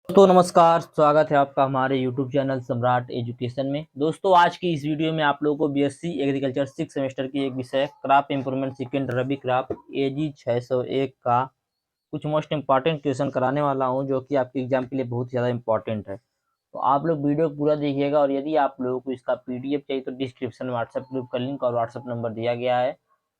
दोस्तों नमस्कार, स्वागत है आपका हमारे YouTube चैनल सम्राट एजुकेशन में। दोस्तों आज की इस वीडियो में आप लोगों को बीएससी एग्रीकल्चर 6 सेमेस्टर की एक विषय क्रॉप इम्प्रूवमेंट सेकेंड रबी क्रॉप एजी 601 का कुछ मोस्ट इंपॉर्टेंट क्वेश्चन कराने वाला हूं, जो कि आपके एग्जाम के लिए बहुत ज़्यादा इंपॉर्टेंट है। तो आप लोग वीडियो पूरा देखिएगा, और यदि आप लोगों को इसका पीडीएफ चाहिए तो डिस्क्रिप्शन में व्हाट्सएप ग्रुप का लिंक और व्हाट्सएप नंबर दिया गया है।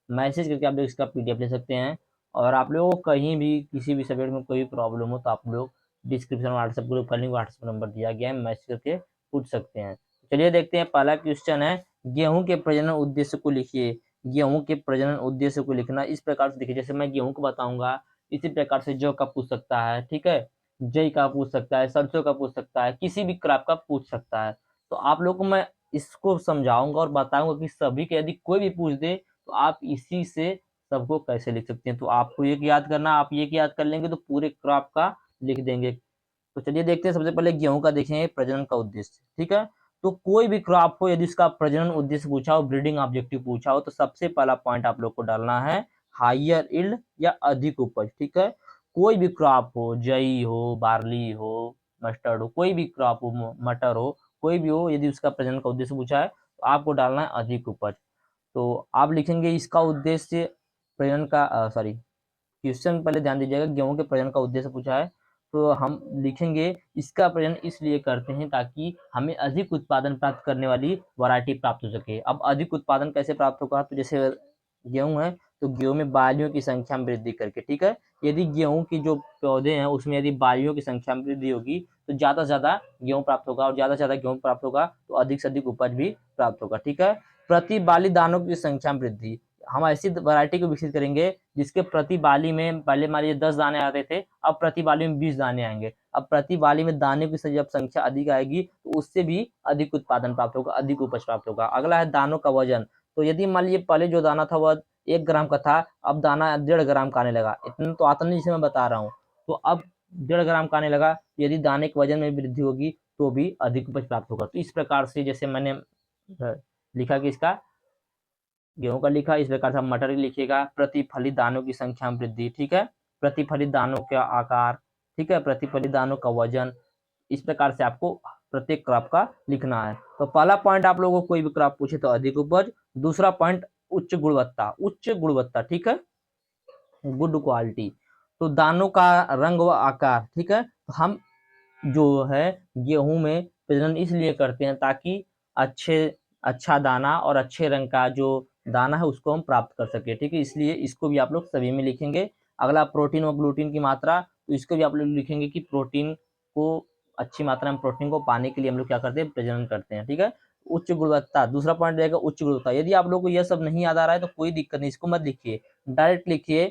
मैसेज करके आप लोग इसका पीडीएफ ले सकते हैं। और आप लोगों को कहीं भी किसी भी सब्जेक्ट में कोई प्रॉब्लम हो तो आप लोग डिस्क्रिप्शन व्हाट्सएप ग्रुप का लिंक व्हाट्सएप नंबर दिया गया है, मैसेज करके पूछ सकते हैं। चलिए देखते हैं, पहला क्वेश्चन है, गेहूं के प्रजनन उद्देश्य को लिखिए। गेहूं के प्रजनन उद्देश्य को लिखना इस प्रकार से देखिए, जैसे मैं गेहूं को बताऊंगा इसी प्रकार से जौ का पूछ सकता है, ठीक है, जई का पूछ सकता है, सरसों का पूछ सकता है, किसी भी क्रॉप का पूछ सकता है। तो आप लोग को मैं इसको समझाऊंगा और बताऊंगा कि सभी के यदि कोई भी पूछ दे तो आप इसी से सबको कैसे लिख सकते हैं। तो आपको एक याद करना, आप एक याद कर लेंगे तो पूरे क्रॉप का लिख देंगे। तो चलिए देखते हैं, सबसे पहले गेहूं का देखेंगे प्रजनन का उद्देश्य, ठीक है। तो कोई भी क्रॉप हो, यदि उसका प्रजनन उद्देश्य पूछा हो, ब्रीडिंग ऑब्जेक्टिव पूछा हो, तो सबसे पहला पॉइंट आप लोग को डालना है हायर इल्ड या अधिक उपज, ठीक है। कोई भी क्रॉप हो, जई हो, बार्ली हो, मस्टर्ड हो, कोई भी क्रॉप हो, मटर हो, कोई भी हो, यदि उसका प्रजनन का उद्देश्य पूछा है तो आपको डालना है अधिक उपज। तो आप लिखेंगे इसका उद्देश्य प्रजनन का सॉरी, क्वेश्चन पहले ध्यान दीजिएगा, गेहूं के प्रजनन का उद्देश्य पूछा है तो हम लिखेंगे इसका प्रजनन इसलिए करते हैं ताकि हमें अधिक उत्पादन प्राप्त करने वाली वैरायटी प्राप्त हो सके। अब अधिक उत्पादन कैसे प्राप्त होगा, तो जैसे गेहूं है तो गेहूं में बालियों की संख्या में वृद्धि करके, ठीक है। यदि गेहूं की जो पौधे हैं उसमें यदि बालियों की संख्या में वृद्धि होगी तो ज्यादा से ज्यादा गेहूं प्राप्त होगा, और ज्यादा से ज्यादा गेहूं प्राप्त होगा तो अधिक से अधिक उपज भी प्राप्त होगा, ठीक है। प्रति बाली दानों की संख्या में वृद्धि, हम ऐसी वैरायटी को विकसित करेंगे जिसके प्रति बाली में, पहले मान लीजिए 10 दाने आते थे, अब प्रति बाली में 20 दाने आएंगे। अब प्रति बाली में दाने की जब संख्या अधिक आएगी तो उससे भी अधिक उत्पादन प्राप्त होगा, अधिक उपज प्राप्त होगा। अगला है दानों का वजन। तो यदि मान लीजिए पहले जो दाना था वह 1 ग्राम का था, अब दाना 1.5 ग्राम का आने लगा, इतना तो आता नहीं जिसे मैं बता रहा हूँ। तो अब 1.5 ग्राम का आने लगा, यदि दाने के वजन में वृद्धि होगी तो भी अधिक उपज प्राप्त होगा। तो इस प्रकार से जैसे मैंने लिखा कि इसका गेहूं का लिखा, इस प्रकार से आप मटर लिखिएगा, प्रतिफलित दानों की संख्या में वृद्धि, ठीक है, प्रतिफलित दानों का आकार, ठीक है, प्रतिफलित दानों का वजन। इस प्रकार से आपको प्रत्येक क्रॉप का लिखना है। तो पहला पॉइंट आप लोगों को कोई भी क्रॉप पूछे तो अधिक उपज, दूसरा पॉइंट उच्च गुणवत्ता, उच्च गुणवत्ता, ठीक है, गुड क्वालिटी। तो दानों का रंग व आकार, ठीक है, तो हम जो है गेहूं में प्रजनन इसलिए करते हैं ताकि अच्छे अच्छा दाना और अच्छे रंग का जो दाना है उसको हम प्राप्त कर सके, ठीक है, इसलिए इसको भी आप लोग सभी में लिखेंगे। अगला प्रोटीन और ग्लूटीन की मात्रा, तो इसको भी आप लोग लिखेंगे कि प्रोटीन को, अच्छी मात्रा में प्रोटीन को पाने के लिए हम लोग क्या करते हैं, प्रजनन करते हैं, ठीक है। उच्च गुणवत्ता, दूसरा पॉइंट रहेगा उच्च गुणवत्ता। यदि आप लोग को यह सब नहीं याद आ रहा है तो कोई दिक्कत नहीं, इसको मत लिखिए, डायरेक्ट लिखिए,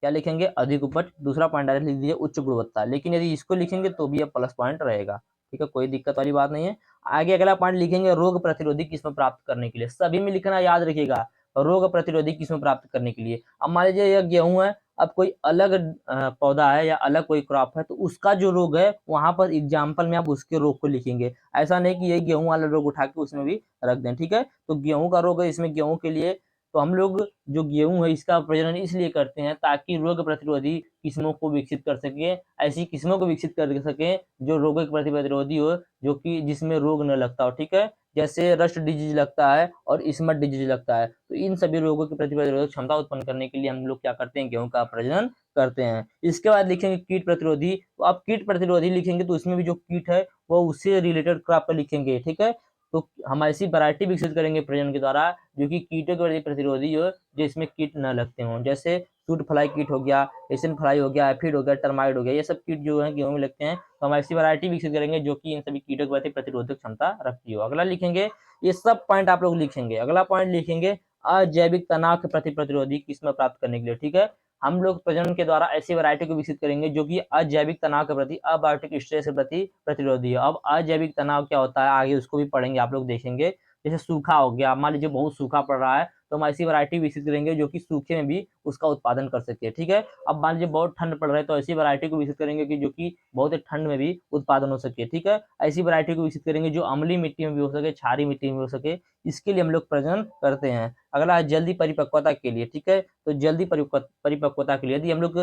क्या लिखेंगे, अधिक उपज, दूसरा पॉइंट डायरेक्ट लिख दीजिए उच्च गुणवत्ता। लेकिन यदि इसको लिखेंगे तो भी ये प्लस पॉइंट रहेगा, ठीक है, कोई दिक्कत वाली बात नहीं है। आगे अगला पॉइंट लिखेंगे रोग प्रतिरोधी किस्म प्राप्त करने के लिए, सभी में लिखना याद रखिएगा, रोग प्रतिरोधी किस्म प्राप्त करने के लिए। अब मान लीजिए यह गेहूं है, अब कोई अलग पौधा है या अलग कोई क्रॉप है तो उसका जो रोग है वहां पर एग्जाम्पल में आप उसके रोग को लिखेंगे। ऐसा नहीं कि यही गेहूं वाला रोग उठा के उसमें भी रख दें, ठीक है। तो गेहूं का रोग है, इसमें गेहूं के लिए तो हम लोग जो गेहूं है इसका प्रजनन इसलिए करते हैं ताकि रोग प्रतिरोधी किस्मों को विकसित कर सके, ऐसी किस्मों को विकसित कर सके जो रोग के प्रति प्रतिरोधी हो, जो कि जिसमें रोग न लगता हो, ठीक है। जैसे रस्ट डिजीज लगता है और स्मट डिजीज लगता है, तो इन सभी रोगों की प्रति प्रतिरोधक क्षमता उत्पन्न करने के लिए हम लोग क्या करते हैं, गेहूं का प्रजनन करते हैं। इसके बाद लिखेंगे कीट प्रतिरोधी। तो आप कीट प्रतिरोधी लिखेंगे तो इसमें भी जो कीट है वो उससे रिलेटेड क्रॉप पर लिखेंगे, ठीक है। तो हम ऐसी वैरायटी विकसित करेंगे प्रजनन के द्वारा जो कि कीटों के प्रति प्रतिरोधी हो, जिसमें कीट न लगते हों, जैसे सूट फ्लाई कीट हो गया, एशियन फ्लाई हो गया, एफिड हो गया, टर्माइड हो गया, ये सब कीट जो है गेहूं में लगते हैं। तो हम ऐसी वैरायटी विकसित करेंगे जो कि इन सभी कीटों के प्रति प्रतिरोधक क्षमता रखती हो। अगला लिखेंगे, ये सब पॉइंट आप लोग लिखेंगे। अगला पॉइंट लिखेंगे अजैविक तनाव के प्रति प्रतिरोधी किस्म प्राप्त करने के लिए, ठीक है। हम लोग प्रजनन के द्वारा ऐसी वैरायटी को विकसित करेंगे जो कि अजैविक तनाव के प्रति, अबायोटिक स्ट्रेस के प्रति प्रतिरोधी है। अब अजैविक तनाव क्या होता है आगे उसको भी पढ़ेंगे, आप लोग देखेंगे। जैसे सूखा हो गया, मान लीजिए बहुत सूखा पड़ रहा है तो हम ऐसी वैरायटी विकसित करेंगे जो कि सूखे में भी उसका उत्पादन कर सके। ठीक है, अब मान लीजिए बहुत ठंड पड़ रहा है तो ऐसी वैरायटी को विकसित करेंगे कि जो कि बहुत ही ठंड में भी उत्पादन हो सके। ठीक है, ऐसी वैरायटी को विकसित करेंगे जो अम्लीय मिट्टी में भी हो सके, क्षारीय मिट्टी में भी हो सके, इसके लिए हम लोग प्रजनन करते हैं। अगला है जल्दी परिपक्वता के लिए। ठीक है, तो जल्दी परिपक्वता के लिए यदि हम लोग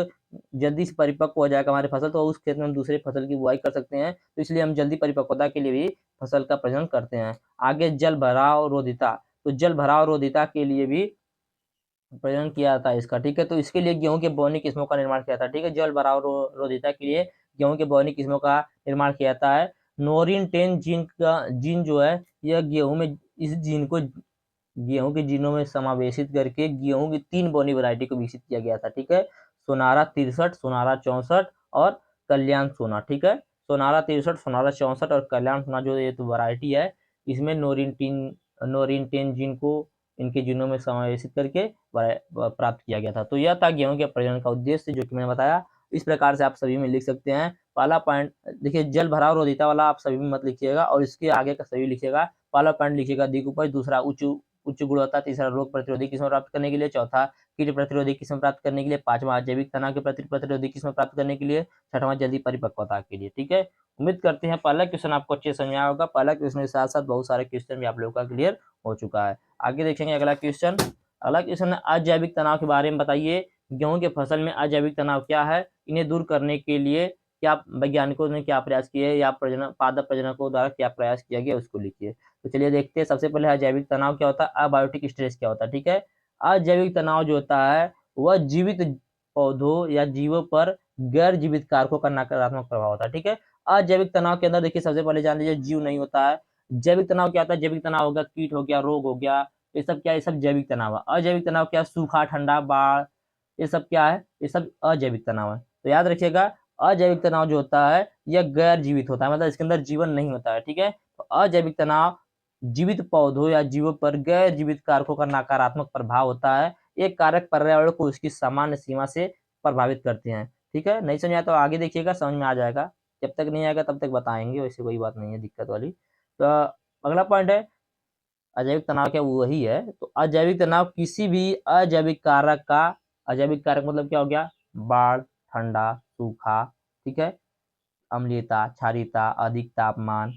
जल्दी से परिपक्व हो जाएगा हमारी फसल तो उस खेत में हम दूसरे फसल की बुआई कर सकते हैं, तो इसलिए हम जल्दी परिपक्वता के लिए भी फसल का प्रजनन करते हैं। आगे जल भराव रोधिता, तो जल भराव रोधिता के लिए भी प्रजनन किया जाता है इसका। ठीक है, तो इसके लिए गेहूं के बोनी किस्मों का निर्माण किया था। ठीक है, जल भराव रोधिता के लिए गेहूं के बोनी किस्मों का निर्माण किया जाता है। नोरिन 10 जीन जो है यह गेहूं में, इस जीन को गेहूं के जीनों में समावेशित करके गेहूं की 3 बोनी वैरायटी को विकसित किया गया था। ठीक है, सोनारा 63, सोनारा 64 और कल्याण सोना। ठीक है, सोनारा 63, सोनारा 64 और कल्याण सोना जो ये तो वैरायटी है, इसमें नोरिन 10 जीन को इनके जीनों में समावेशित करके प्राप्त किया गया था। तो यह था गेहूं के प्रजनन का उद्देश्य जो कि मैंने बताया। इस प्रकार से आप सभी में लिख सकते हैं। पहला पॉइंट देखिए, जल भराव रोधिता वाला आप सभी में मत लिखिएगा और इसके आगे का सभी लिखिएगा। पहला पॉइंट लिखिएगा अधिक उपज, दूसरा उच्च गुणवत्ता, तीसरा रोग प्रतिरोधी किस्म प्राप्त करने के लिए, चौथा कीट प्रतिरोधी किस्म प्राप्त करने के लिए, पांचवा जैविक तनाव के प्रतिरोधी किस्म प्राप्त करने के लिए, छठवां जल्दी परिपक्वता के लिए। ठीक है, उम्मीद करते हैं पहला क्वेश्चन आपको अच्छे समझ आया होगा। पहला क्वेश्चन के साथ साथ बहुत सारे क्वेश्चन भी आप लोगों का क्लियर हो चुका है। आगे देखेंगे अगला क्वेश्चन। अगला क्वेश्चन है अजैविक तनाव के बारे में बताइए। गेहूं के फसल में अजैविक तनाव क्या है, इन्हें दूर करने के लिए क्या वैज्ञानिकों ने क्या प्रयास किए या पादप प्रजनकों द्वारा क्या प्रयास किया गया उसको लिखिए। तो चलिए देखते हैं। सबसे पहले अजैविक तनाव क्या होता है, अबायोटिक स्ट्रेस क्या होता है। ठीक है, अजैविक तनाव जो होता है वह जीवित पौधों या जीवों पर गैर जीवित कारकों का नकारात्मक प्रभाव होता है। ठीक है, अजैविक तनाव के अंदर देखिए सबसे पहले जान लीजिए जीव नहीं होता है। जैविक तनाव क्या होता है, जैविक तनाव हो गया कीट हो गया, रोग हो गया, ये सब क्या है, ये सब जैविक तनाव है। अजैविक तनाव क्या है, सूखा, ठंडा, बाढ़, ये सब क्या है, ये सब अजैविक तनाव है। तो याद रखिएगा अजैविक तनाव जो होता है यह गैर जीवित होता है, मतलब इसके अंदर जीवन नहीं होता है। ठीक है, तो अजैविक तनाव जीवित पौधों या जीवों पर गैर जीवित कारकों का नकारात्मक प्रभाव होता है। ये कारक पर्यावरण को उसकी सामान्य सीमा से प्रभावित करते हैं। ठीक है, नहीं समझ आया तो आगे देखिएगा, समझ में आ जाएगा। जब तक नहीं आएगा तब तक बताएंगे, वैसे कोई बात नहीं है दिक्कत वाली। तो अगला पॉइंट है अजैविक तनाव क्या, वही है। तो अजैविक तनाव किसी भी अजैविक कारक का, अजैविक कारक मतलब क्या हो गया, बाढ़, ठंडा, सूखा, ठीक है, अम्लीयता, क्षारीयता, अधिक तापमान,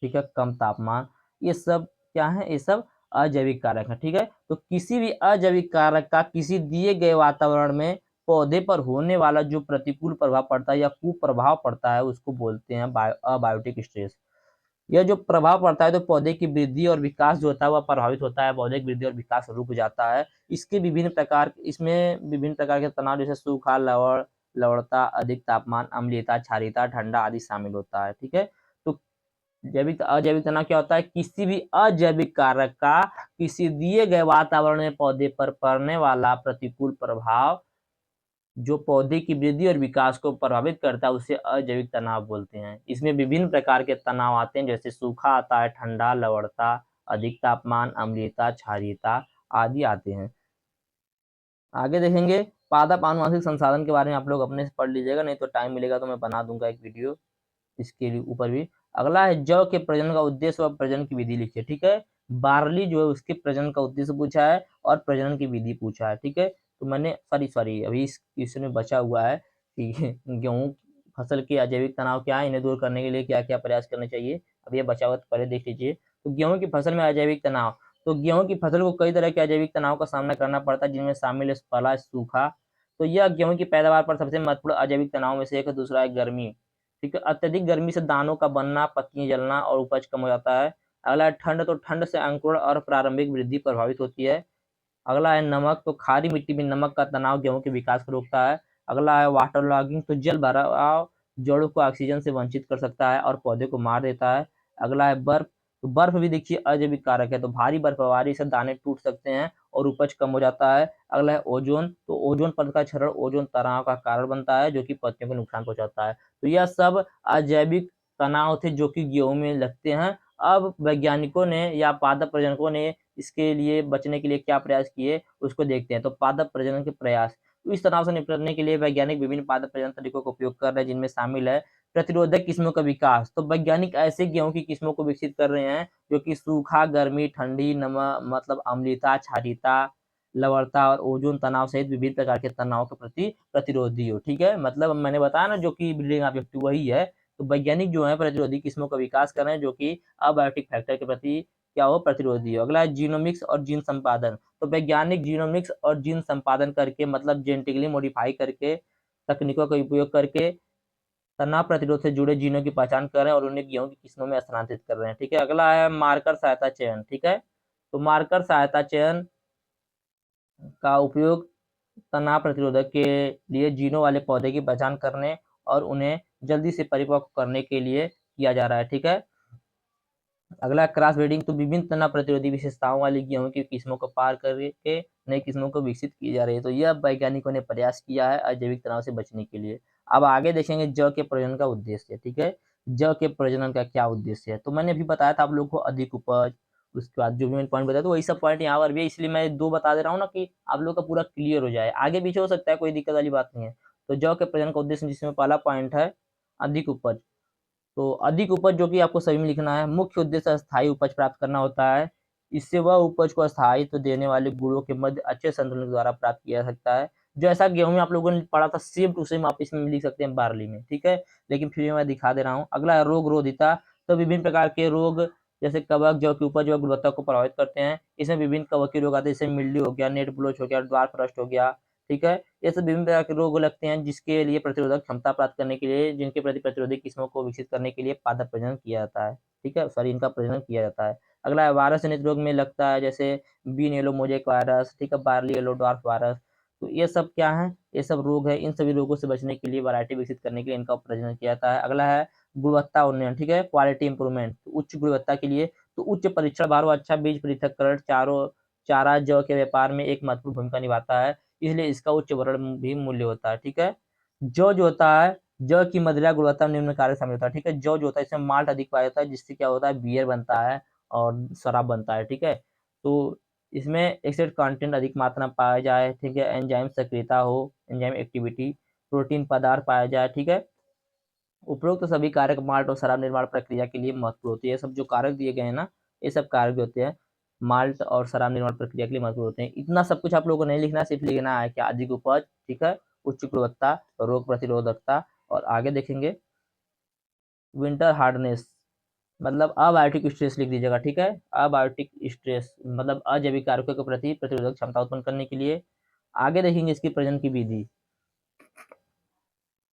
ठीक है, कम तापमान, ये सब क्या है, ये सब अजैविक कारक है। ठीक है, तो किसी भी अजैविक कारक का किसी दिए गए वातावरण में पौधे पर होने वाला जो प्रतिकूल प्रभाव पड़ता है या कुप्रभाव पड़ता है उसको बोलते हैं अबायोटिक स्ट्रेस। यह जो प्रभाव पड़ता है तो पौधे की वृद्धि और विकास जो होता है वह प्रभावित होता है, पौधे की वृद्धि और विकास रुक जाता है। इसके विभिन्न प्रकार, इसमें विभिन्न प्रकार के तनाव जैसे सूखा, लवणता, अधिक तापमान, अम्लीयता, क्षारीयता, ठंडा आदि शामिल होता है। ठीक है, तो जैविक अजैविक तनाव क्या होता है, किसी भी अजैविक कारक का किसी दिए गए वातावरण में पौधे पर पड़ने वाला प्रतिकूल प्रभाव जो पौधे की वृद्धि और विकास को प्रभावित करता है उसे अजैविक तनाव बोलते हैं। इसमें विभिन्न प्रकार के तनाव आते हैं जैसे सूखा आता है, ठंडा, लवणता, अधिक तापमान, अम्लीयता, क्षारीयता आदि आते हैं। आगे देखेंगे पादप आनुवंशिक संसाधन के बारे में आप लोग अपने से पढ़ लीजिएगा, नहीं तो टाइम मिलेगा तो मैं बना दूंगा एक वीडियो इसके ऊपर भी। अगला है जौ के प्रजनन का उद्देश्य व प्रजनन की विधि लिखिए। ठीक है, बार्ली जो है उसके प्रजनन का उद्देश्य पूछा है और प्रजनन की विधि पूछा है। ठीक है, तो मैंने सॉरी अभी इस क्वेश्चन में बचा हुआ है कि गेहूं फसल के अजैविक तनाव क्या है, इन्हें दूर करने के लिए क्या क्या प्रयास करने चाहिए, अब ये बचा हुआ तो पहले देख लीजिए। तो गेहूं की फसल में अजैविक तनाव, तो गेहूं की फसल को कई तरह के अजैविक तनाव का सामना करना पड़ता है जिनमें शामिल है पहला सूखा, तो यह गेहूं की पैदावार पर सबसे महत्वपूर्ण अजैविक तनाव में से एक है। दूसरा है गर्मी, ठीक है, अत्यधिक गर्मी से दानों का बनना, पत्तियां जलना और उपज कम हो जाता है। अगला है ठंड, तो ठंड से अंकुरण और प्रारंभिक वृद्धि प्रभावित होती है। अगला है नमक, तो खारी मिट्टी में नमक का तनाव गेहूं के विकास को रोकता है। अगला है वाटर लॉगिंग, तो जल भराव जड़ों को ऑक्सीजन से वंचित कर सकता है और पौधे को मार देता है। अगला है बर्फ, तो बर्फ भी देखिए अजैविक कारक है, तो भारी बर्फबारी से दाने टूट सकते हैं और उपज कम हो जाता है। अगला है ओजोन, तो ओजोन परत का क्षरण ओजोन तनाव का कारण बनता है जो कि पत्तियों को नुकसान पहुंचाता है। तो यह सब अजैविक तनाव थे जो कि गेहूं में लगते हैं। अब वैज्ञानिकों ने या पादप प्रजनकों ने इसके लिए बचने के लिए क्या प्रयास किए उसको देखते हैं। तो पादप प्रजनन के प्रयास, तो इस तनाव से निपटने के लिए वैज्ञानिक विभिन्न पादप प्रजनन तरीकों का उपयोग कर रहे हैं जिनमें शामिल है प्रतिरोधक किस्मों का विकास। तो वैज्ञानिक ऐसे गेहूं की किस्मों को विकसित कर रहे हैं जो कि सूखा, गर्मी, ठंडी, नमक मतलब अम्लता, क्षारीयता, लवणता और ओजोन तनाव सहित विभिन्न प्रकार के तनाव के प्रति प्रतिरोधी हो। ठीक है, मतलब मैंने बताया ना जो कि ब्रीडिंग ऑब्जेक्टिव वही है। तो वैज्ञानिक जो है प्रतिरोधी किस्मों का विकास कर रहे हैं जो कि अबायोटिक फैक्टर के प्रति क्या हो, प्रतिरोधी हो। अगला है जीनोमिक्स और जीन संपादन। तो वैज्ञानिक जीनोमिक्स और जीन संपादन करके मतलब जेनेटिकली मॉडिफाई करके तकनीकों का उपयोग करके तनाव प्रतिरोध से जुड़े जीनों की पहचान कर रहे हैं और उन्हें गेहूं की किस्मों में स्थानांतरित कर रहे हैं। ठीक है, अगला है मार्कर सहायता चयन। ठीक है, तो मार्कर सहायता चयन का उपयोग तनाव प्रतिरोधक के लिए जीनों वाले पौधे की पहचान करने और उन्हें जल्दी से परिपक्व करने के लिए किया जा रहा है। ठीक है, अगला क्रॉस ब्रीडिंग। तो विभिन्न तनाव प्रतिरोधी विशेषताओं वाली गेहूं की किस्मों को पार करके नई किस्मों को विकसित की जा रही है। तो यह वैज्ञानिकों ने प्रयास किया है अजैविक तनाव से बचने के लिए। अब आगे देखेंगे जौ के प्रजनन का उद्देश्य। ठीक है, जौ के प्रजनन का क्या उद्देश्य है। तो मैंने अभी बताया था आप लोग को अधिक उपज, उसके बाद जो भी मैंने पॉइंट बताया तो वही सब पॉइंट यहाँ पर भी है, इसलिए मैं दो बता दे रहा हूँ ना कि आप लोग का पूरा क्लियर हो जाए। आगे पीछे हो सकता है, कोई दिक्कत वाली बात नहीं है। तो जौ के प्रजनन का उद्देश्य जिसमें पहला पॉइंट है अधिक उपज। तो अधिक उपज जो कि आपको सही में लिखना है। मुख्य उद्देश्य स्थायी उपज प्राप्त करना होता है। इससे वह उपज को स्थायित्व देने वाले गुणों के मध्य अच्छे संतुलन द्वारा प्राप्त किया जा सकता है। जो ऐसा गेहूं में आप लोगों ने पढ़ा था सेम टू सेम आप इसमें लिख सकते हैं बार्ली में। ठीक है, लेकिन फिर मैं दिखा दे रहा हूँ। अगला है रोग रोधिता। तो विभिन्न प्रकार के रोग जैसे कवक जो कि उपज व गुणवत्ता को प्रभावित करते हैं। इसमें विभिन्न कवकीय रोग आते हैं जैसे मिल्ड्यू हो गया, नेट ब्लोच हो गया, ड्वार्फ रस्ट हो गया। ठीक है, ये सब विभिन्न प्रकार के रोग लगते हैं जिसके लिए प्रतिरोधक क्षमता प्राप्त करने के लिए जिनके प्रति प्रतिरोधी किस्मों को विकसित करने के लिए पादप प्रजनन किया जाता है। ठीक है, सॉरी इनका प्रजनन किया जाता है। अगला है वायरस जनित रोग में लगता है जैसे बीन येलो मोजेक वायरस, ठीक है, बार्ली येलो डॉर्फ वायरस। तो ये सब क्या है, ये सब रोग है। इन सभी रोगों से बचने के लिए वैरायटी विकसित करने के लिए इनका प्रजनन किया जाता है। अगला है गुणवत्ता उन्नयन। ठीक है, क्वालिटी इंप्रूवमेंट। तो उच्च गुणवत्ता के लिए तो उच्च परीक्षण भार और अच्छा बीज पृथक्करण चारों चारा जौ के व्यापार में एक महत्वपूर्ण भूमिका निभाता है, इसलिए इसका उच्च वर्ण भी मूल्य होता है। ठीक है, जौ जो होता है, जौ की मदिरा गुणवत्ता निम्न कार्य शामिल होता है। ठीक है, जौ जो होता है इसमें माल्ट अधिक पाया जाता है जिससे क्या होता है बियर बनता है और शराब बनता है। ठीक है, तो इसमें एसिड कंटेंट अधिक मात्रा में पाया जाए। ठीक है, एंजाइम सक्रियता हो, एंजाइम एक्टिविटी, प्रोटीन पदार्थ पाया जाए। ठीक है, उपरोक्त तो सभी कारक माल्ट और शराब निर्माण प्रक्रिया के लिए महत्वपूर्ण होती है। ये सब जो कारक दिए गए हैं ना, ये सब कारक जो होते हैं माल्ट और शराब निर्माण प्रक्रिया के लिए महत्वपूर्ण होते हैं। इतना सब कुछ आप लोगों को नहीं लिखना है, सिर्फ लिखना है कि अधिक उपज, ठीक है, उच्च गुणवत्ता, रोग प्रतिरोधकता। और आगे देखेंगे विंटर हार्डनेस मतलब अबायोटिक स्ट्रेस लिख दीजिएगा। ठीक है, अबायोटिक स्ट्रेस मतलब अजैविक कारकों के प्रति प्रतिरोधक क्षमता उत्पन्न करने के लिए। आगे देखेंगे इसकी प्रजनन की विधि।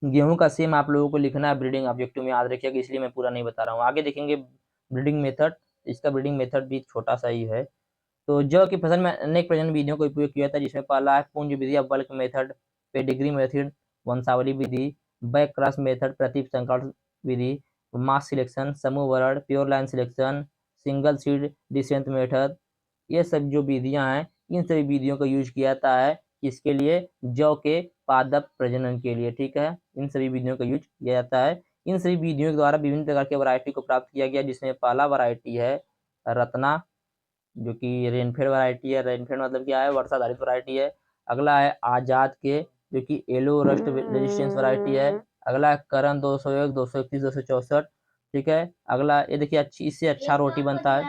गेहूं का सेम आप लोगों को लिखना है ब्रीडिंग ऑब्जेक्टिव में, याद रखिएगा, इसलिए मैं पूरा नहीं बता रहा हूँ। आगे देखेंगे ब्रीडिंग मेथड। इसका ब्रीडिंग मेथड भी छोटा सा ही है। तो जौ की फसल में अनेक प्रजनन विधियों का उपयोग किया था जिसमें पहला है पुंज विधि या बल्क मेथड, पेडिग्री मेथड, वंशावली विधि, बैक क्रॉस मेथड, प्रतिसंकरण विधि, मास सिलेक्शन, समूह वरण, pure line selection, single seed descent method. ये सब जो विधियां हैं इन सभी विधियों का यूज किया जाता है इसके लिए जौ के पादप प्रजनन के लिए। ठीक है, इन सभी विधियों का यूज किया जाता है। इन सभी विधियों के द्वारा विभिन्न प्रकार के वैरायटी को प्राप्त किया गया जिसमें पहला वैरायटी है रत्ना जो कि रेनफेड वैरायटी है। रेनफेड मतलब क्या है, वर्षाधारित वैरायटी है। अगला है आजाद के जो कि येलो रस्ट रेजिस्टेंस वैरायटी है। अगला है करण 201, 231, 264। ठीक है, अगला ये देखिए अच्छी, इससे अच्छा रोटी बनता है।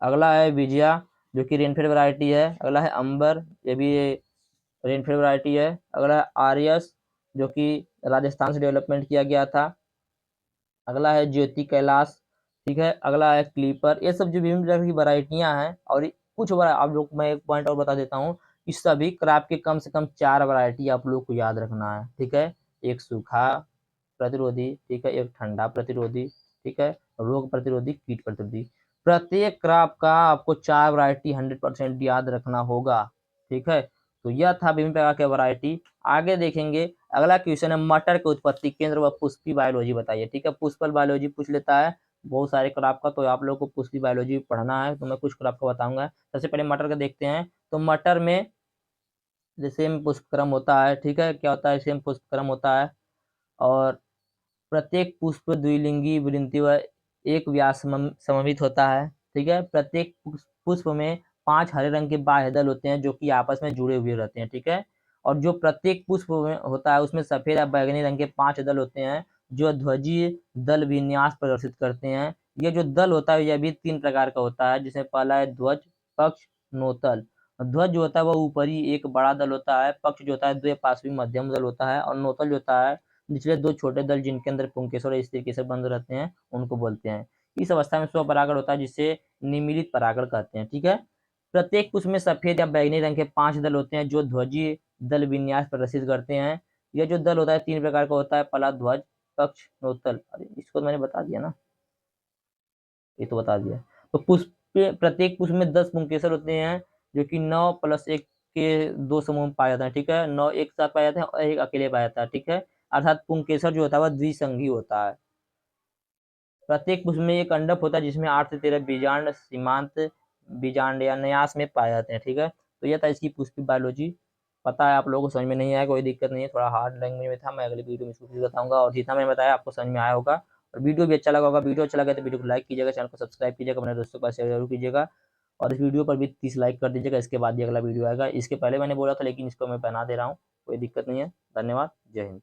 अगला है विजया जो कि रेनफेड वैरायटी है। अगला है अंबर, ये भी रेनफेड वैरायटी है। अगला है आर्यस जो कि राजस्थान से डेवलपमेंट किया गया था। अगला है ज्योति कैलाश। ठीक है, अगला है क्लीपर। ये सब जो विभिन्न प्रकार की वैरायटियां हैं और कुछ आप लोग मैं एक पॉइंट और बता देता हूँ, इस सभी क्रॉप के कम से कम 4 वैरायटी आप लोग को याद रखना है। ठीक है, एक सूखा प्रतिरोधी, ठीक है, एक ठंडा प्रतिरोधी, ठीक है, रोग प्रतिरोधी, कीट प्रतिरोधी। प्रत्येक क्रॉप का आपको 4 वैरायटी 100% याद रखना होगा। ठीक है, तो यह था विभिन्न प्रकार के वैरायटी। आगे देखेंगे अगला क्वेश्चन है मटर के उत्पत्ति केंद्र व पुष्पी बायोलॉजी बताइए। ठीक है, पुष्पल बायोलॉजी पूछ लेता है बहुत सारे क्रॉप का, तो आप लोग को पुष्पी बायोलॉजी पढ़ना है। तो मैं कुछ क्रॉप का बताऊंगा। सबसे पहले मटर का देखते हैं। तो मटर में सेम पुष्पक्रम होता है। ठीक है, क्या होता है, सेम पुष्पक्रम होता है और प्रत्येक पुष्प द्विलिंगी वृंति व एक व्यास समन्वित होता है। ठीक है, प्रत्येक पुष्प में 5 हरे रंग के बाह्य दल होते हैं जो कि आपस में जुड़े हुए रहते हैं। ठीक है, और जो प्रत्येक पुष्प में होता है उसमें सफेद या बैंगनी रंग के 5 दल होते हैं जो ध्वजीय दल विन्यास प्रदर्शित करते हैं। ये जो दल होता है यह भी 3 प्रकार का होता है, जिसमें पहला है ध्वज, पक्ष, नोतल। ध्वज जो होता है वह ऊपरी एक बड़ा दल होता है, पक्ष जो होता है 2 पार्श्वी मध्यम दल होता है, और नोतल जो होता है निचले 2 छोटे दल जिनके अंदर पुंकेसर इस तरीके से बंद रहते हैं उनको बोलते हैं। इस अवस्था में स्वपरागण होता है जिसे निमीलित परागण कहते हैं। ठीक है। प्रत्येक पुष्प में सफेद या बैंगनी रंग के 5 दल होते हैं जो ध्वजीय दल विन्यास प्रदर्शित करते हैं। यह जो दल होता है 3 प्रकार का होता है, पहला ध्वज, पक्ष, नोतल। अरे इसको तो मैंने बता दिया ना, ये तो बता दिया। तो प्रत्येक पुष्प में 10 पुंकेसर होते हैं जो कि 9 प्लस 1 के 2 समूह में पाया जाता है। ठीक है, 9 एक साथ पाया जाता है और एक अकेले पाया जाता है। ठीक है, अर्थात पुंकेसर जो होता है वह द्विसंगी होता है। प्रत्येक पुष्प में एक अंडक होता है जिसमें 8 से 13 बीजांड सीमांत बीजांड या न्यास में पाए जाते हैं। ठीक है, तो यह था इसकी पुष्प बायोलॉजी। पता है आप लोगों को समझ में नहीं आया, कोई दिक्कत नहीं है, थोड़ा हार्ड लैंग्वेज में था, मैं अगली वीडियो में इसको फिर बताऊंगा, और जितना मैंने बताया आपको समझ में आया होगा। और वीडियो भी अच्छा लगा होगा। वीडियो अच्छा लगा तो वीडियो को लाइक कीजिएगा, चैनल को सब्सक्राइब कीजिएगा, अपने दोस्तों के पास शेयर जरूर कीजिएगा, और इस वीडियो पर भी 30 लाइक कर दीजिएगा। इसके बाद भी अगला वीडियो आएगा, इसके पहले मैंने बोला था लेकिन इसको मैं बना दे रहा हूँ, कोई दिक्कत नहीं है। धन्यवाद, जय हिंद।